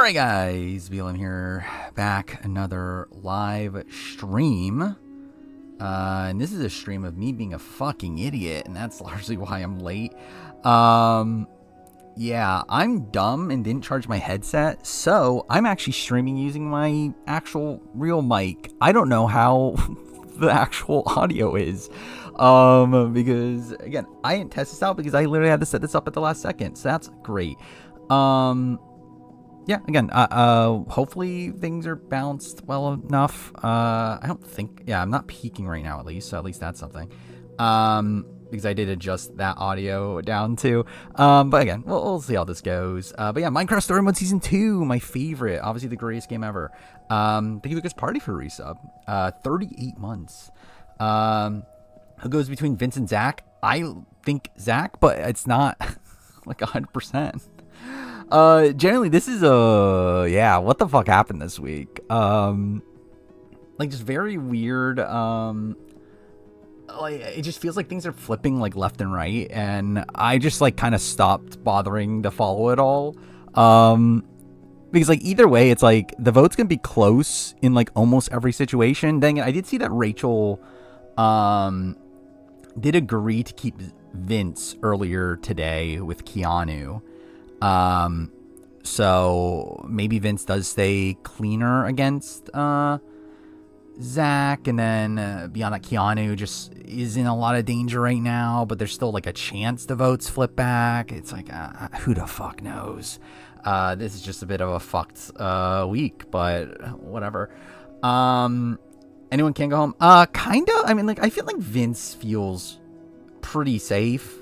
Alright guys, Velan here, back another live stream. And this is a stream of me being a fucking idiot, and that's largely why I'm late. Yeah, I'm dumb and didn't charge my headset, so I'm actually streaming using my actual real mic. I don't know how the actual audio is. Because again, I didn't test this out because I literally had to set this up at the last second, so that's great. Yeah, again, hopefully things are balanced well enough. I don't think, yeah, I'm not peaking right now at least, so at least that's something. Because I did adjust that audio down too. But again, we'll see how this goes. But yeah, Minecraft Story Mode Season 2, my favorite, obviously the greatest game ever. Thank you Lucas Party for resub. 38 months. Who goes between Vince and Zach? I think Zach, but it's not like 100%. Generally this is yeah, what the fuck happened this week? Like just very weird, like it just feels like things are flipping like left and right, and I just like kind of stopped bothering to follow it all. Because like either way, it's like the vote's gonna be close in like almost every situation. Dang it, I did see that Rachel did agree to keep Vince earlier today with Keanu. So maybe Vince does stay cleaner against Zach, and then beyond that, Keanu just is in a lot of danger right now, but there's still like a chance the votes flip back. It's like who the fuck knows. This is just a bit of a fucked week, but whatever. Anyone can go home? Kinda. I mean, like I feel like Vince feels pretty safe.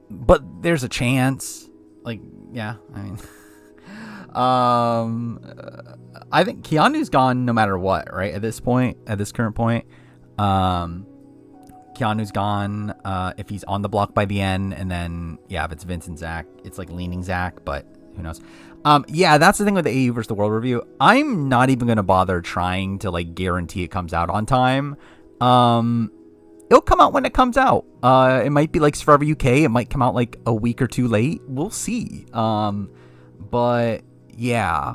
But there's a chance. Like, yeah, I mean, I think Keanu's gone no matter what, right? At this current point, Keanu's gone. If he's on the block by the end, and then yeah, if it's Vince and Zach, it's like leaning Zach, but who knows? Yeah, that's the thing with the AU versus the World review. I'm not even gonna bother trying to like guarantee it comes out on time. It'll come out when it comes out. It might be like Forever UK. It might come out like a week or two late. We'll see. But yeah,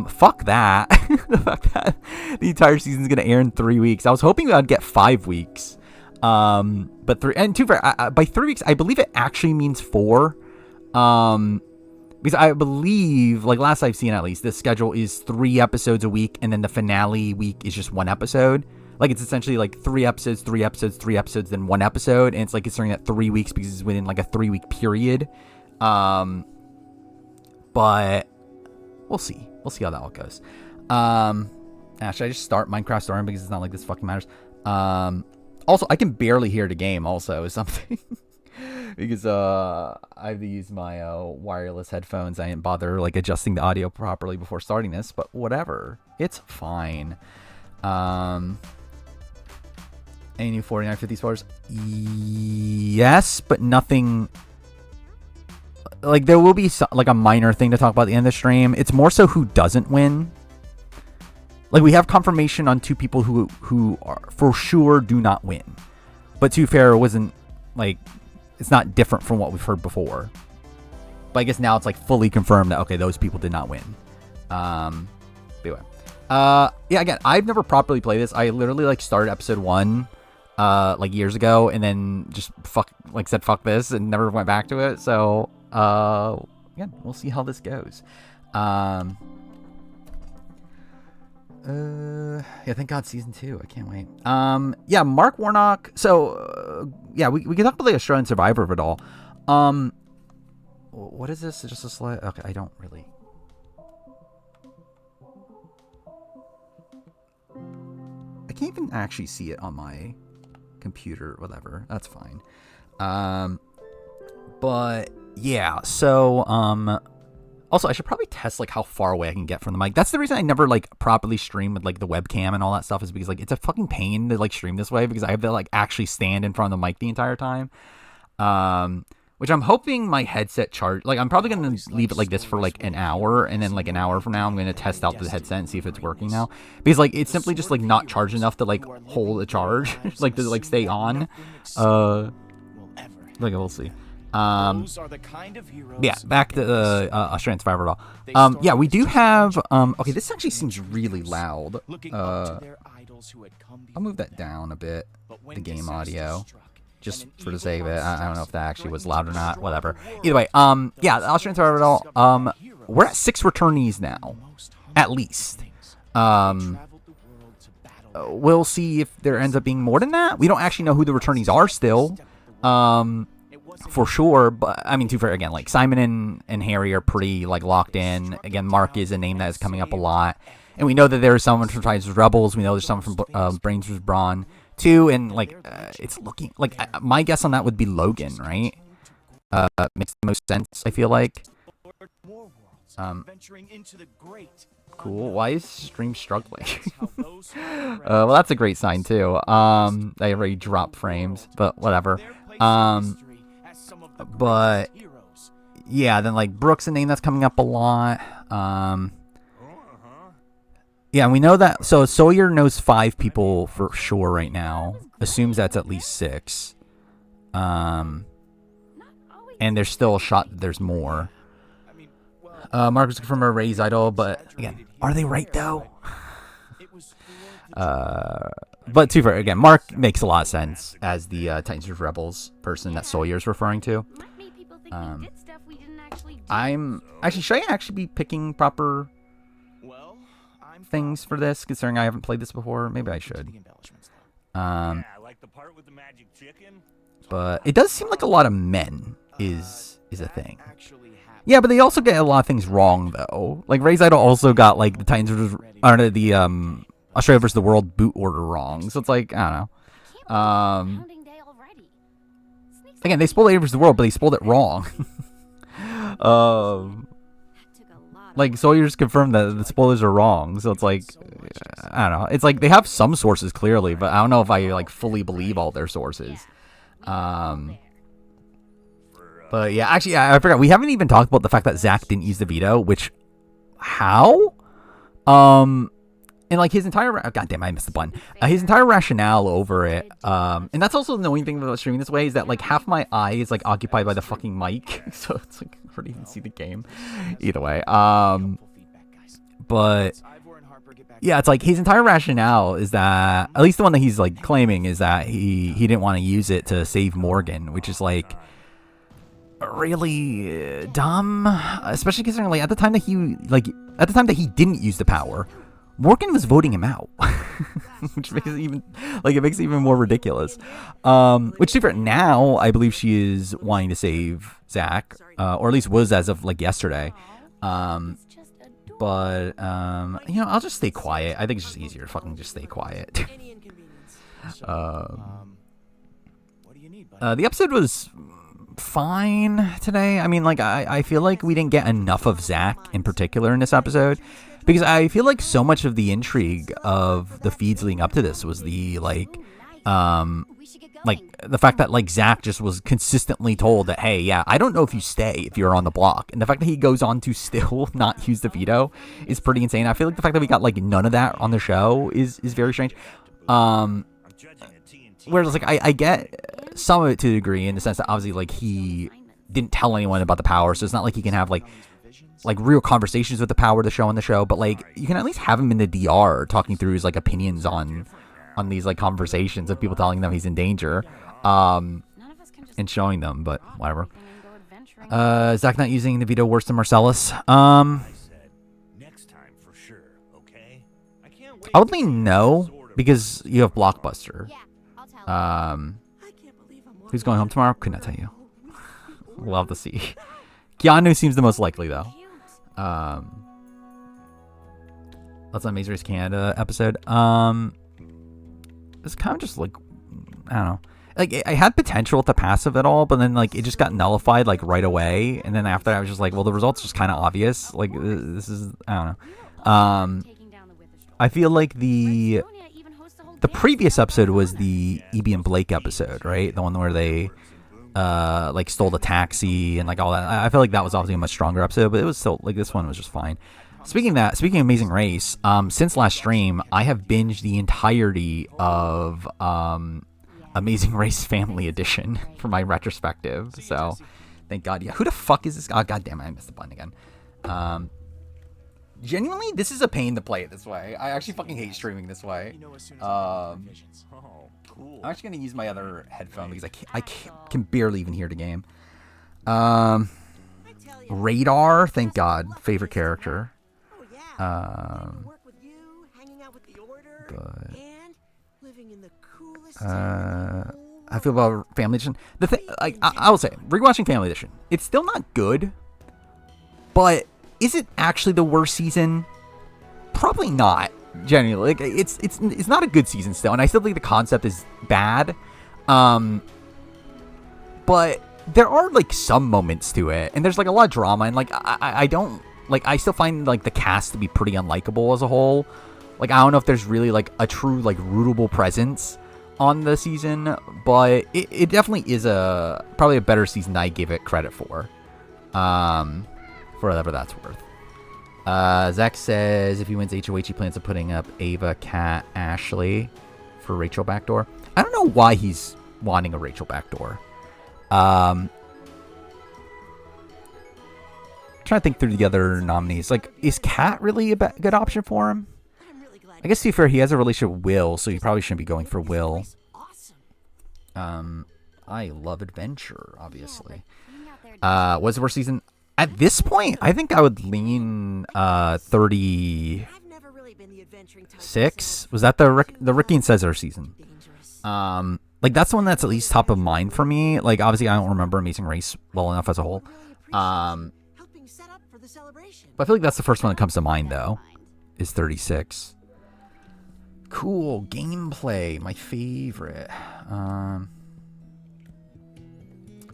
fuck that. The fact that the entire season's gonna air in 3 weeks. I was hoping I'd get 5 weeks. But by 3 weeks, I believe it actually means 4. Because I believe, like last I've seen at least, this schedule is 3 episodes a week, and then the finale week is just 1 episode. Like, it's essentially like 3 episodes, 3 episodes, 3 episodes, then 1 episode. And it's like considering that 3 weeks because it's within like a 3-week period. But we'll see. We'll see how that all goes. Should I just start Minecraft Story because it's not like this fucking matters. Also, I can barely hear the game also is something. Because I have to use my wireless headphones. I didn't bother like adjusting the audio properly before starting this. But whatever. It's fine. Any new 4950 spoilers? Yes, but nothing. Like there will be like a minor thing to talk about at the end of the stream. It's more so who doesn't win. Like we have confirmation on 2 people who are for sure do not win. But to be fair, it wasn't like it's not different from what we've heard before. But I guess now it's like fully confirmed that okay, those people did not win. Anyway. Yeah, again, I've never properly played this. I literally like started episode 1 like years ago, and then just said fuck this and never went back to it. So again, we'll see how this goes. Yeah, thank God season 2. I can't wait. Yeah, Mark Warnock. So yeah, we can talk about the Australian Survivor of it all. What is this? Just a slide? Okay, I don't really. I can't even actually see it on my computer, whatever. That's fine. But yeah, so also I should probably test like how far away I can get from the mic. That's the reason I never like properly stream with like the webcam and all that stuff, is because like it's a fucking pain to like stream this way because I have to like actually stand in front of the mic the entire time. Which I'm hoping my headset charge, like I'm probably going to leave it like this for like an hour, and then like an hour from now I'm going to test out the headset and see if it's working now, because like it's simply just like not charged enough to like hold a charge, like to like stay on. Like we'll see. Those are the kind of heroes. Yeah, back to the Australian Survivor Doll. Yeah, we do have. Okay, this actually seems really loud. I'll move that down a bit. The game audio, just for the sake of it. I don't know if that actually was loud or not. Whatever. Either way, yeah, the Australian Survivor Doll. We're at 6 returnees now, at least. We'll see if there ends up being more than that. We don't actually know who the returnees are still. For sure, but I mean, too fair again, like Simon and Harry are pretty like locked in. Again, Mark is a name that is coming up a lot, and we know that there is someone from Titans vs Rebels. We know there's someone from Brains vs Brawn too, and like it's looking like my guess on that would be Logan, right? Makes the most sense, I feel like. Cool. Why is stream struggling? Well, that's a great sign too. They already dropped frames, but whatever. But yeah, then like Brooke's a name that's coming up a lot. Yeah, and we know that. So Sawyer knows 5 people for sure right now. Assumes that's at least 6. And there's still a shot that there's more. Mark was from a Ray's idol, but again, are they right though? But to fair, again, Mark makes a lot of sense as the Titans vs Rebels person that Sawyer's referring to. I'm actually, should I actually be picking proper things for this, considering I haven't played this before? Maybe I should. But it does seem like a lot of men is a thing. Yeah, but they also get a lot of things wrong though. Like Ray's idol also got like the Titans vs Australia vs. the World boot order wrong. So it's like, I don't know. Again, they spoiled Australia vs. the World, but they spoiled it wrong. Like, Sawyer's confirmed that the spoilers are wrong. So it's like, I don't know. It's like they have some sources clearly, but I don't know if I like fully believe all their sources. But yeah, actually, I forgot. We haven't even talked about the fact that Zach didn't use the veto, which, how? And like his entire goddamn, I missed the button. His entire rationale over it, and that's also the annoying thing about streaming this way is that like half my eye is like occupied by the fucking mic, so it's like hard to even see the game. Either way, but yeah, it's like his entire rationale is that, at least the one that he's like claiming, is that he didn't want to use it to save Morgan, which is like really dumb, especially considering like at the time that he didn't use the power, Morgan was voting him out, which makes it even more ridiculous. Which different now, I believe she is wanting to save Zach, or at least was as of like yesterday. But I'll just stay quiet. I think it's just easier to fucking just stay quiet. The episode was fine today. I mean, like I feel like we didn't get enough of Zach in particular in this episode. Because I feel like so much of the intrigue of the feeds leading up to this was the like the fact that like Zach just was consistently told that, hey, yeah, I don't know if you stay if you're on the block, and the fact that he goes on to still not use the veto is pretty insane. I feel like the fact that we got like none of that on the show is very strange. Whereas like I get some of it to a degree in the sense that obviously like he didn't tell anyone about the power, so it's not like he can have like real conversations with the power to show on the show, but like you can at least have him in the DR talking through his like opinions on these like conversations of people telling them he's in danger, and showing them, but whatever. Zach not using the veto worse than Marcellus. I would lean no, because you have Blockbuster. Who's going home tomorrow? Could not tell you. Love to see. Keanu seems the most likely though. That's an Amazing Race Canada episode. It's kind of just like, I don't know. Like I had potential at the passive at all, but then like it just got nullified like right away. And then after that, I was just like, well, the results just kind of obvious. Like this is, I don't know. I feel like the previous episode was the E.B. and Blake episode, right? The one where they like stole the taxi and like all that. I feel like that was obviously a much stronger episode, but it was still like this one was just fine. Speaking of Amazing Race, since last stream, I have binged the entirety of Amazing Race Family Edition for my retrospective. So Thank God. Yeah, who the fuck is this? Oh, God damn it, I missed the button again. Genuinely, this is a pain to play it this way. I actually fucking hate streaming this way. I'm actually gonna use my other headphone because I can barely even hear the game. Radar, thank God, favorite character. But I feel about Family Edition. The thing, like, I will say, rewatching Family Edition, it's still not good, but is it actually the worst season? Probably not. Genuinely, like, it's not a good season still, and I still think the concept is bad. But there are like some moments to it, and there's like a lot of drama, and like I don't like, I still find like the cast to be pretty unlikable as a whole. Like, I don't know if there's really like a true like rootable presence on the season, but it definitely is probably a better season than I give it credit for whatever that's worth. Zach says if he wins HOH, he plans on putting up Ava, Kat, Ashley for Rachel backdoor. I don't know why he's wanting a Rachel backdoor. Trying to think through the other nominees. Like, is Kat really a good option for him? I guess, to be fair, he has a relationship with Will, so he probably shouldn't be going for Will. I love adventure, obviously. What's the worst season? At this point, I think I would lean 36. Was that the Ricky and Cesar season? Like, that's the one that's at least top of mind for me. Like, obviously, I don't remember Amazing Race well enough as a whole. But I feel like that's the first one that comes to mind, though, is 36. Cool. Gameplay. My favorite.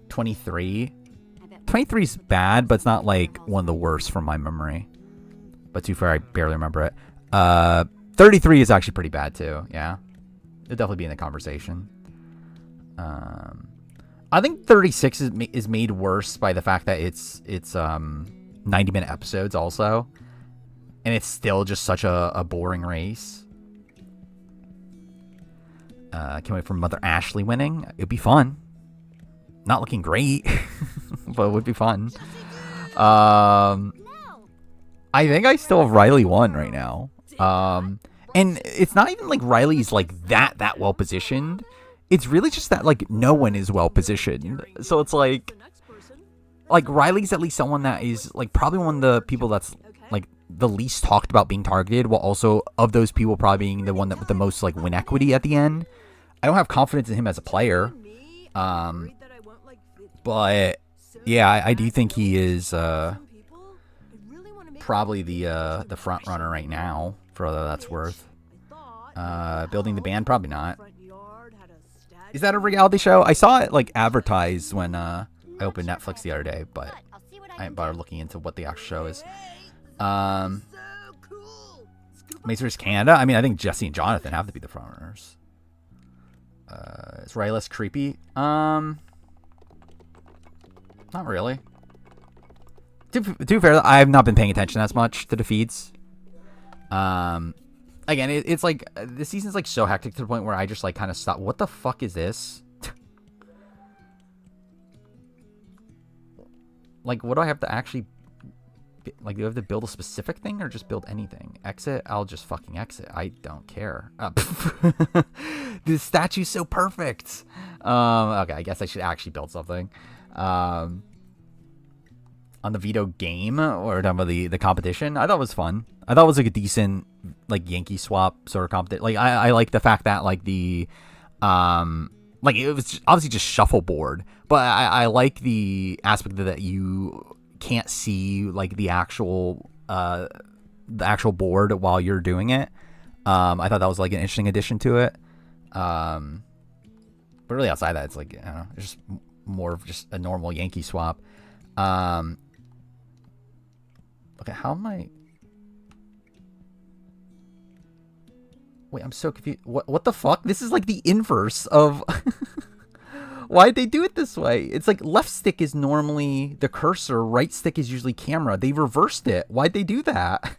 23. 23 is bad, but it's not, like, one of the worst from my memory. But too far, I barely remember it. 33 is actually pretty bad, too. Yeah. It'll definitely be in the conversation. I think 36 is made worse by the fact that it's 90-minute episodes also, and it's still just such a boring race. Can't wait for Mother Ashley winning. It'd be fun. Not looking great, but it would be fun. I think I still have Riley 1 right now. And it's not even like Riley's like that well positioned. It's really just that like no one is well positioned. So it's like Riley's at least someone that is like probably one of the people that's like the least talked about being targeted, while also of those people probably being the one that with the most like win equity at the end. I don't have confidence in him as a player. But yeah, I do think he is probably the front runner right now, for all that's worth. Building the band, probably not. Is that a reality show? I saw it like advertised when I opened Netflix the other day, but I didn't bother looking into what the actual show is. Mazers Canada. I mean, I think Jesse and Jonathan have to be the front runners. Is Riley less creepy? Not really. To be fair, I've not been paying attention as much to the feeds. Again, it's like the season's like so hectic to the point where I just like kind of stop. What the fuck is this? Like, what do I have to actually like? Do I have to build a specific thing or just build anything? Exit? I'll just fucking exit. I don't care. This statue's so perfect. Okay, I guess I should actually build something. On the veto game or talking about the competition, I thought it was fun. I thought it was like a decent like Yankee swap sort of competition. Like I like the fact that like the like it was obviously just shuffleboard, but I like the aspect that you can't see like the actual board while you're doing it. I thought that was like an interesting addition to it. But really outside that, it's like, I don't know, it's just more of just a normal Yankee swap. Okay, how am I? Wait, I'm so confused. What the fuck? This is like the inverse of. Why'd they do it this way? It's like left stick is normally the cursor, right stick is usually camera. They reversed it. Why'd they do that?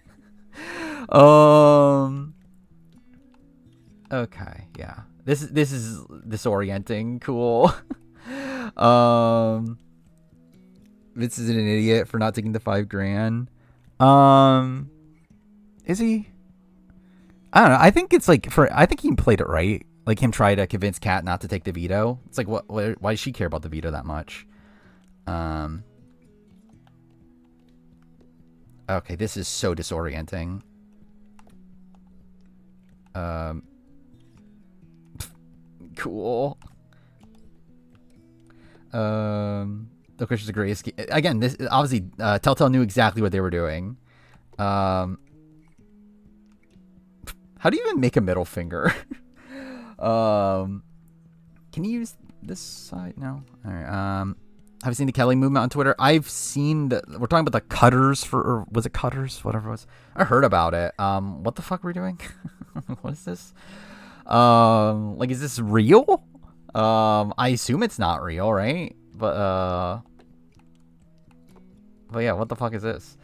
Okay, yeah. This is disorienting. Cool. Vince is an idiot for not taking the $5,000. Is he? I don't know. I think it's like I think he played it right. Like him try to convince Kat not to take the veto. It's like why does she care about the veto that much? Okay, this is so disorienting. Cool. The question's a great escape. Again, this obviously Telltale knew exactly what they were doing. How do you even make a middle finger? Can you use this side? No. All right. Have you seen the Kelly movement on Twitter? I've seen we're talking about the cutters or was it cutters? Whatever it was. I heard about it. What the fuck were we doing? What is this? Like, is this real? I assume it's not real, right? But yeah, what the fuck is this?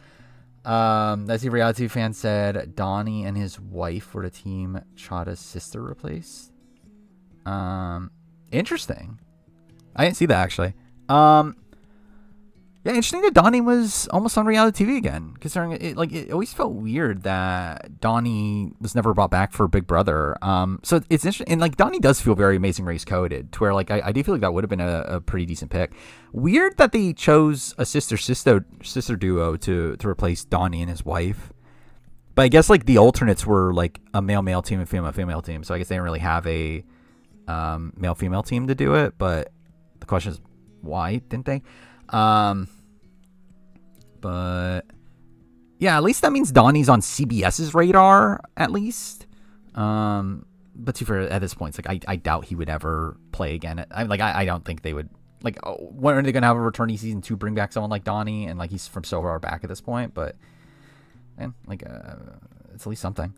I see reality fan said Donnie and his wife were the team Chada's sister replaced. Interesting. I didn't see that actually. Yeah, interesting that Donnie was almost on reality TV again. Considering it always felt weird that Donnie was never brought back for Big Brother. So it's interesting, and like Donnie does feel very Amazing Race coded, to where like I do feel like that would have been a pretty decent pick. Weird that they chose a sister duo to replace Donnie and his wife. But I guess like the alternates were like a male team and female team. So I guess they didn't really have a male female team to do it. But the question is, why didn't they? But yeah, at least that means Donnie's on CBS's radar, at least. But to for at this point, it's like I doubt he would ever play again. I don't think they would. Like, when are they gonna have a returning season 2? Bring back someone like Donnie, and like he's from so far back at this point. But man, like it's at least something.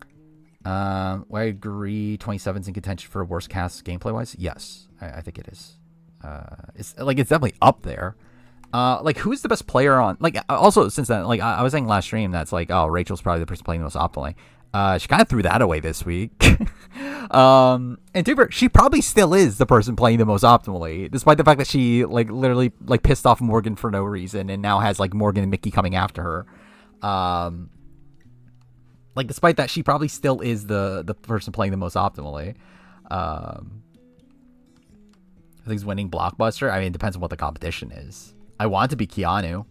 I agree. 27's in contention for worst cast gameplay wise. Yes, I think it is. It's definitely up there. Like, who's the best player on? Like, also since then, like I was saying last stream, that's like, oh, Rachel's probably the person playing the most optimally. She kind of threw that away this week. And Tuber, she probably still is the person playing the most optimally, despite the fact that she like literally like pissed off Morgan for no reason, and now has like Morgan and Mickey coming after her. Like, despite that, she probably still is the person playing the most optimally. I think he's winning Blockbuster. I mean, it depends on what the competition is. I want it to be Keanu.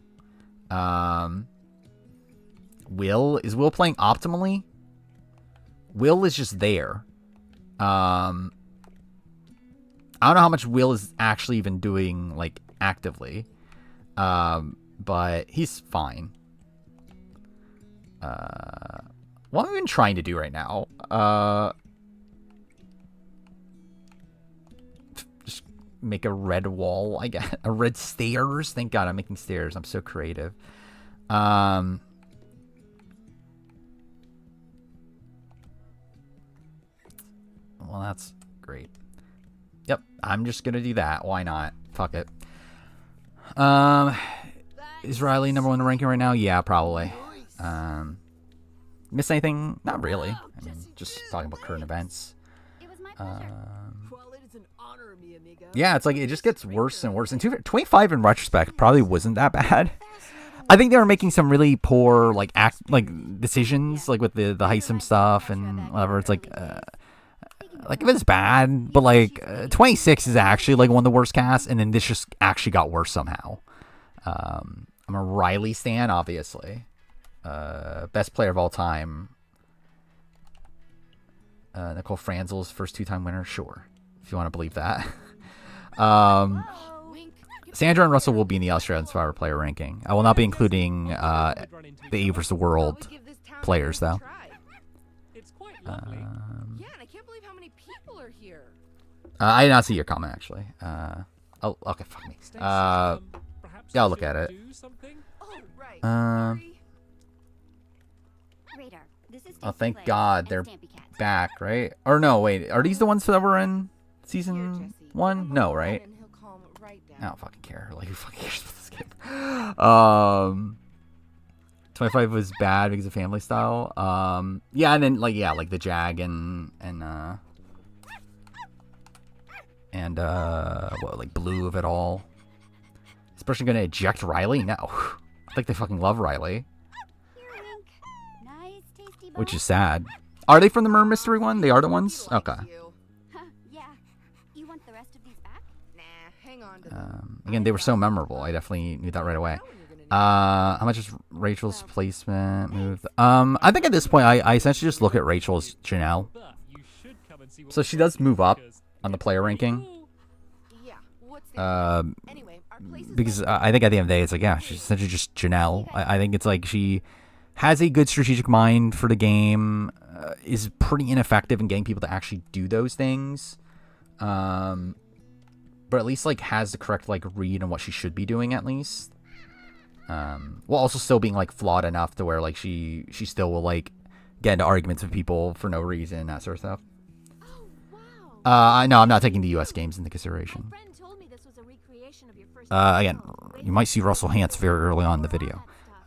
Is Will playing optimally? Will is just there. I don't know how much Will is actually even doing, like, actively. But he's fine. What am I even trying to do right now? Just make a red wall, I guess. A red stairs. Thank God I'm making stairs. I'm so creative. Well, that's great. Yep, I'm just gonna do that. Why not? Fuck it. Is Riley number 1 in the ranking right now? Yeah, probably. Miss anything? Not really. I mean, just talking about current events. Yeah, it's like it just gets worse and worse. And 25 in retrospect probably wasn't that bad. I think they were making some really poor decisions, like with the Heisem stuff and whatever. It's like it was bad, but like 26 is actually like one of the worst casts, and then this just actually got worse somehow. I'm a Riley stan, obviously. Best player of all time. Nicole Franzel's first 2-time winner, sure, if you want to believe that. Sandra and Russell will be in the Australian Survivor player ranking. I will not be including the A vs. the World players, though. I did not see your comment, actually. Oh, okay, fuck me. Yeah, I'll look at it. Oh, thank God they're back, right? Or no, wait. Are these the ones that were in season 1? No, right? I don't fucking care. Like, who fucking cares about this game? 25 was bad because of family style. Yeah, and then like the Jag and what, like Blue of it all. Is this person gonna eject Riley? No. I think they fucking love Riley. Nice, tasty Which is sad. Are they from the Murder Mystery one? They are the ones? Okay. Yeah. You want the rest of these back? Nah, hang on to them. Again, they were so memorable. I definitely knew that right away. How much is Rachel's placement move? I think at this point, I essentially just look at Rachel as Janelle. So she does move up on the player ranking. Yeah, what's that? Anyway, our place is Because I think at the end of the day, it's like, yeah, she's essentially just Janelle. I think it's like she has a good strategic mind for the game, is pretty ineffective in getting people to actually do those things. But at least like has the correct like read on what she should be doing at least. While also still being like flawed enough to where like she still will like get into arguments with people for no reason, that sort of stuff. Oh, wow. I know I'm not taking the U.S. games into consideration. My friend told me this was a recreation of your first Again, you might see Russell Hantz very early on in the video.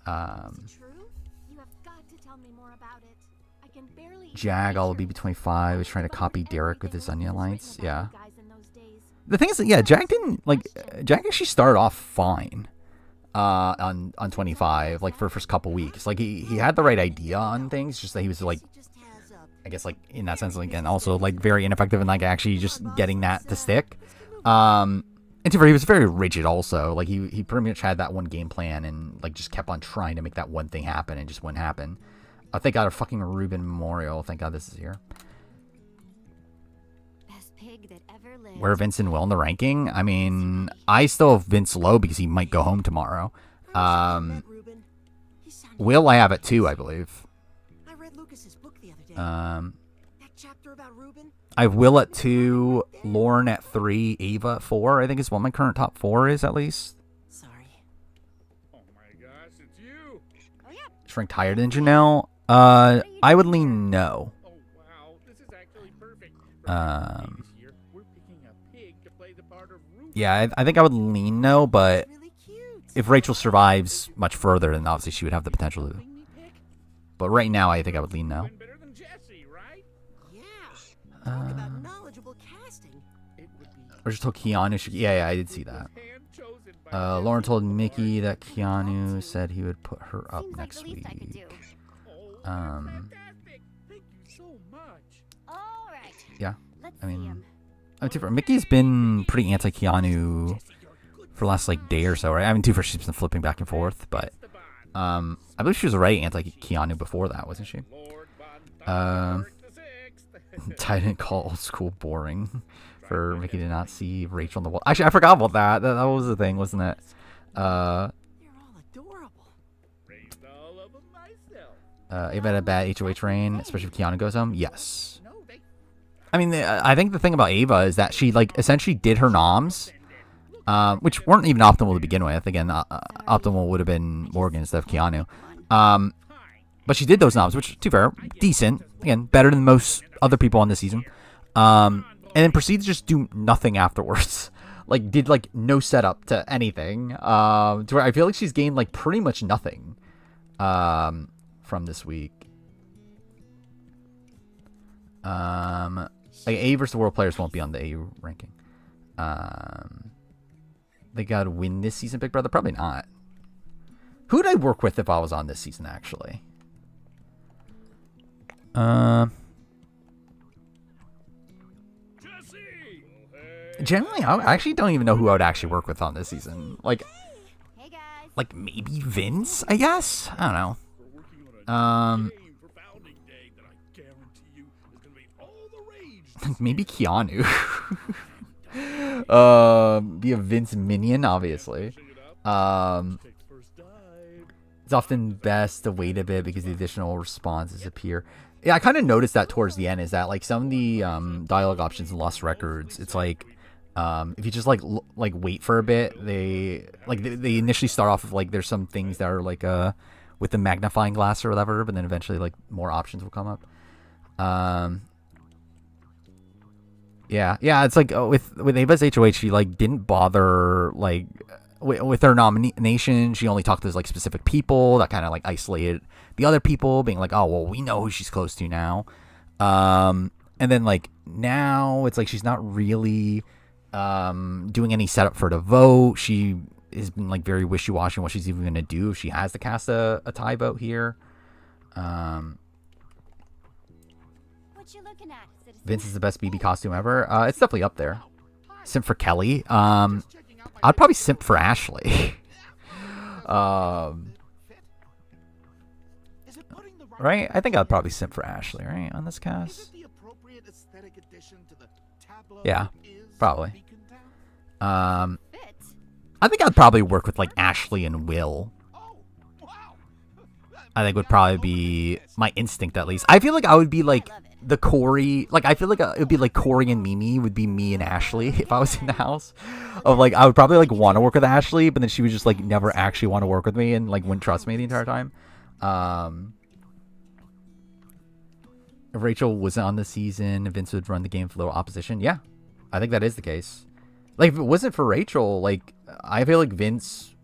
Is it true? You have got to tell me more about it. I can barely Jag, all BB25, is trying to copy Derek with his Onion Lights. Yeah. guys in those days. The thing is that, yeah, Jag didn't, like, Jag actually started off fine on 25, like, for the first couple weeks. Like, he had the right idea on things, just that he was, like, I guess, like, in that sense, like, and also, like, very ineffective in, like, actually just getting that to stick. And to be fair, he was very rigid also. Like, he pretty much had that one game plan and, like, just kept on trying to make that one thing happen and just wouldn't happen. Thank God, a fucking Ruben Memorial. Thank God this is here. Best pig that ever lived. Where Vince and Will in the ranking? I mean, I still have Vince low because he might go home tomorrow. Ruben. He sounded Will I have at 2, I believe. I read Lucas's book the other day. That chapter about Ruben? I have Will at 2, Lauren at 3, Ava at 4. I think is what my current top 4 is at least. Sorry. Oh my gosh, it's you! Oh, yeah. Shrink higher than Janelle. I would lean no. Oh wow, this is actually perfect. Um, This year, we're picking a pig to play the part of Ruben. Yeah, I think I would lean no, but Really cute. if Rachel survives much further, then obviously she would have the potential to. Wing me pick? But right now, I think I would lean no. Win better than Jesse, right? Yeah. Talk about knowledgeable casting. It would be Or just told Keanu. Yeah, I did see that. hand-chosen by Lauren Jesse told Lamar. Mickey that Keanu said he would put her up Seems like next the least I could week. do. Oh, Um, fantastic! Thank you so much. All right. Yeah, Let's I mean, see him. Mickey's been pretty anti-Keanu for the last like day or so, right? I mean, she's been flipping back and forth, but I believe she was already anti-Keanu before that, wasn't she? Lord Von the Sixth. Titan call old school boring for Mickey to not see Rachel on the wall. Actually, I forgot about that. That was the thing, wasn't it? You're all adorable. Raised all of them myself. Ava had a bad HOH reign, especially if Keanu goes home. Yes. No, they I mean, I think the thing about Ava is that she like essentially did her noms, which weren't even optimal to begin with. Again, optimal would have been Morgan instead of Keanu. But she did those noms, which, to be fair, decent. Again, better than most other people on this season. And then proceeded to just do nothing afterwards. Like, did, like, no setup to anything. To where I feel like she's gained, like, pretty much nothing from this week. Like, A versus World players won't be on the A ranking. They gotta win this season, Big Brother? Probably not. Who'd I work with if I was on this season, actually? Jesse. Generally, I actually don't even know who I would actually work with on this season. Like Hey guys. maybe Vince, I guess? I don't know. We're working on a game for Founding Day that I guarantee you is gonna be all the rage. Maybe Keanu. Be a Vince minion, obviously. Take first dive. It's often best to wait a bit because the additional responses appear. Yeah, I kind of noticed that towards the end is that like some of the dialogue options in Lost Records, it's like if you just like wait for a bit, they initially start off with like there's some things that are like with the magnifying glass or whatever, but then eventually like more options will come up. Yeah, it's like with Ava's HOH, she like didn't bother like with her nomination. She only talked to like specific people that kind of like isolated the other people, being like, oh well, we know who she's close to now. And then like now it's like she's not really doing any setup for the vote. She has been like very wishy-washy on what she's even gonna do if she has to cast a tie vote here. What you looking at, citizen? Vince is the best BB costume ever. It's definitely up there. Simp for Kelly. I'd probably simp for Ashley. Right? I think I'd probably simp for Ashley, right? On this cast. Yeah, probably. Fit. I think I'd probably work with like Ashley and Will. I think would probably be my instinct at least. I feel like I would be like the Corey, like I feel like it would be like Corey and Mimi would be me and Ashley if I was in the house. Of like I would probably like want to work with Ashley, but then she would just like never actually want to work with me and like wouldn't trust me the entire time. If Rachel wasn't on the season, Vince would run the game for little opposition. Yeah, I think that is the case. Like, if it wasn't for Rachel, like, I feel like Vince,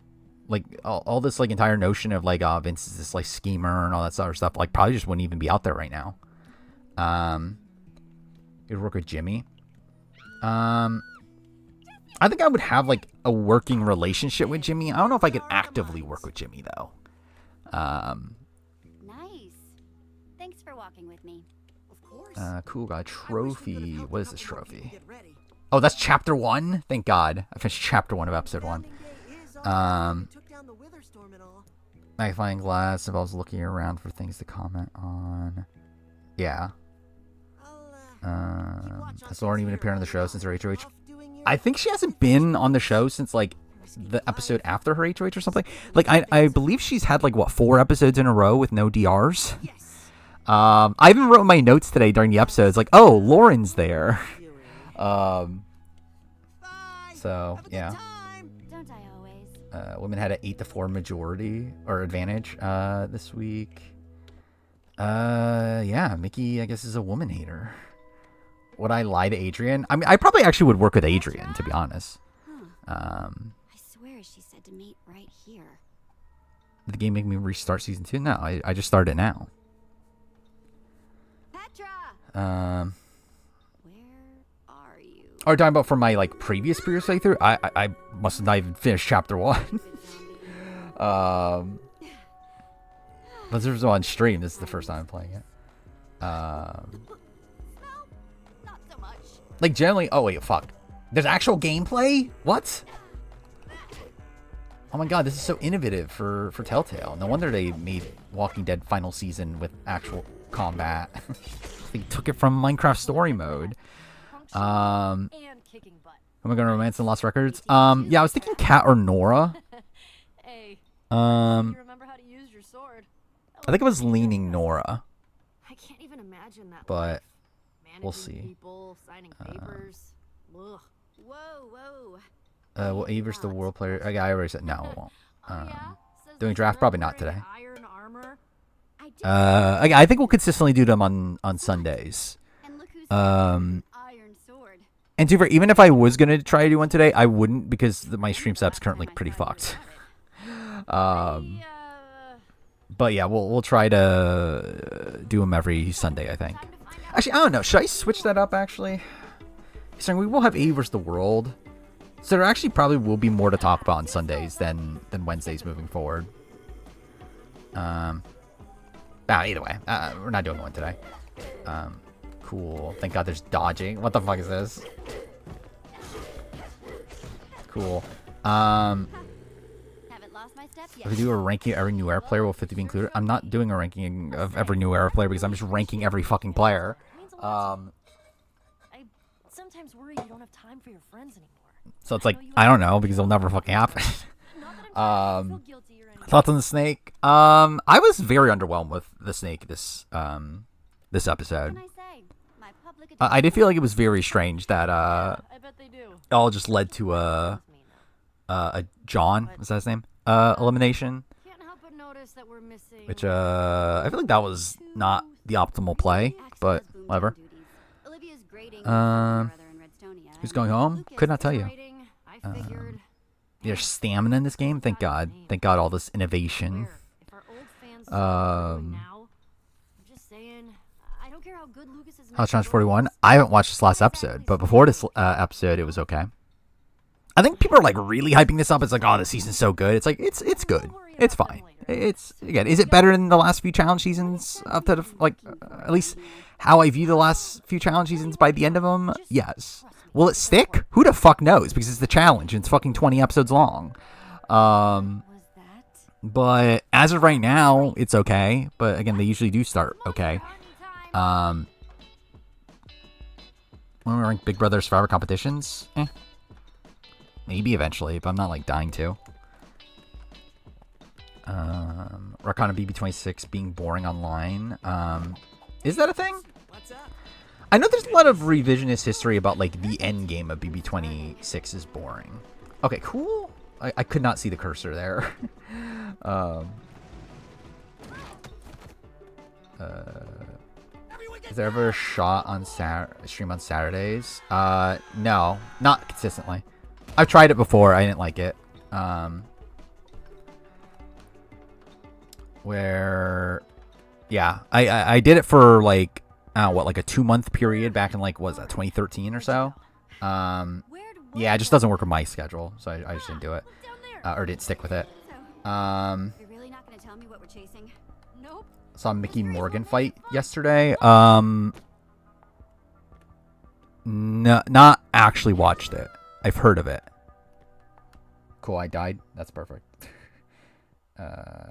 like, all this, like, entire notion of, like, Vince is this, like, schemer and all that sort of stuff, like, probably just wouldn't even be out there right now. You'd work with Jimmy. I think I would have, like, a working relationship with Jimmy. I don't know if I could actively work with Jimmy, though. Nice. Thanks for walking with me. Of course. Cool guy. I wish we could've Trophy. helped What is out this with helping you trophy? get ready. Oh, that's chapter 1? Thank God. I finished chapter 1 of episode 1. Founding Day is on. You took down the Witherstorm and all. Magnifying glass involves looking around for things to comment on. Yeah. I'll, keep watch on Has Lauren things even here appeared on the while show you're since her HOH? off doing your I think she hasn't been on the show since, like, the episode after her HOH or something. Like, I believe she's had, like, what, 4 episodes in a row with no DRs? Yes. I even wrote in my notes today during the episodes, like, oh, Lauren's there. Bye. So, Have a good yeah. time. Don't I always? Women had an 8-4 majority or advantage this week. Yeah, Mickey, I guess, is a woman hater. Would I lie to Adrian? I mean, I probably actually would work with Adrian, to be honest. I swear she said to meet right here. Did the game make me restart season 2? No, I just started it now. Petra, Are where are you? you talking about from my like previous playthrough? I must have not even finished chapter 1. But this was on stream. This is the first time I'm playing it. Not so much. Like generally. Oh wait, fuck. There's actual gameplay? What? Oh my god, this is so innovative for Telltale. No wonder they made Walking Dead final season with actual combat. They took it from Minecraft story mode. And kicking butt. Am I going to romance and Lost Records? Yeah, I was thinking Kat or Nora. Hey, You you remember how to use your sword? I think I was leaning Nora, I can't even imagine that. but life. we'll Managing see. People, signing papers. Ugh. Whoa. Well, Aver's the world player. I already said no, I won't. Oh, yeah? Says doing the draft? girl Probably not wearing today. Iron armor. I did. I think we'll consistently do them on Sundays. And look who's Um, iron sword. And to be fair, even if I was gonna try to do one today, I wouldn't because my stream setup's currently pretty fucked. But yeah, we'll try to do them every Sunday, I think. Actually, I don't know. Should I switch that up? Actually, saying we will have A vs the World, so there actually probably will be more to talk about on Sundays than Wednesdays moving forward. Either way, we're not doing one today. Cool. Thank God there's dodging. What the fuck is this? Cool. Haven't lost my step yet. If we do a ranking of every new era player, will 50 be included? I'm not doing a ranking of every new era player because I'm just ranking every fucking player. Means a lot to me. I sometimes worry you don't have time for your friends anymore. So it's like, I don't know, because it'll never fucking happen. Not that I'm trying to feel guilty or anything. Thoughts on the snake? I was very underwhelmed with the snake this episode. What can I say? My public I did feel like it was very strange that I bet they do. it all just led to a John, was that his name? Elimination. Can't help but notice that we're missing. Which I feel like that was not the optimal play, but whatever. Olivia's grading Who's going home? Could not tell you. I figured. There's stamina in this game. Thank God. Thank God all this innovation. If our old fans saw what we're doing Um, now, I'm just saying, I don't care how good Lucas is. House Challenge 41. I haven't watched this last episode, but before this episode, it was okay. I think people are like really hyping this up. It's like, oh, the season's so good. It's like it's good. It's fine. It's again, is it better than the last few challenge seasons? Up to at least how I view the last few challenge seasons by the end of them. Yes. Will it stick? Who the fuck knows? Because it's the challenge and it's fucking 20 episodes long. Was that? But as of right now, it's okay. But again, they usually do start okay. When we rank Big Brother Survivor competitions, maybe eventually, but I'm not like dying to. Rakana BB26 being boring online. Is that a thing? What's up? I know there's a lot of revisionist history about like the end game of BB26 is boring. Okay, cool. I could not see the cursor there. Is there ever a shot on stream on Saturdays? No, not consistently. I've tried it before. I didn't like it. Yeah, I did it for like like a 2-month period back in like, what was that, 2013 or so? Yeah, it just doesn't work with my schedule, so I just didn't do it, or didn't stick with it. You're really not gonna tell me what we're chasing? Nope. Saw Mickey Morgan fight yesterday. No, not actually watched it. I've heard of it. Cool, I died. That's perfect.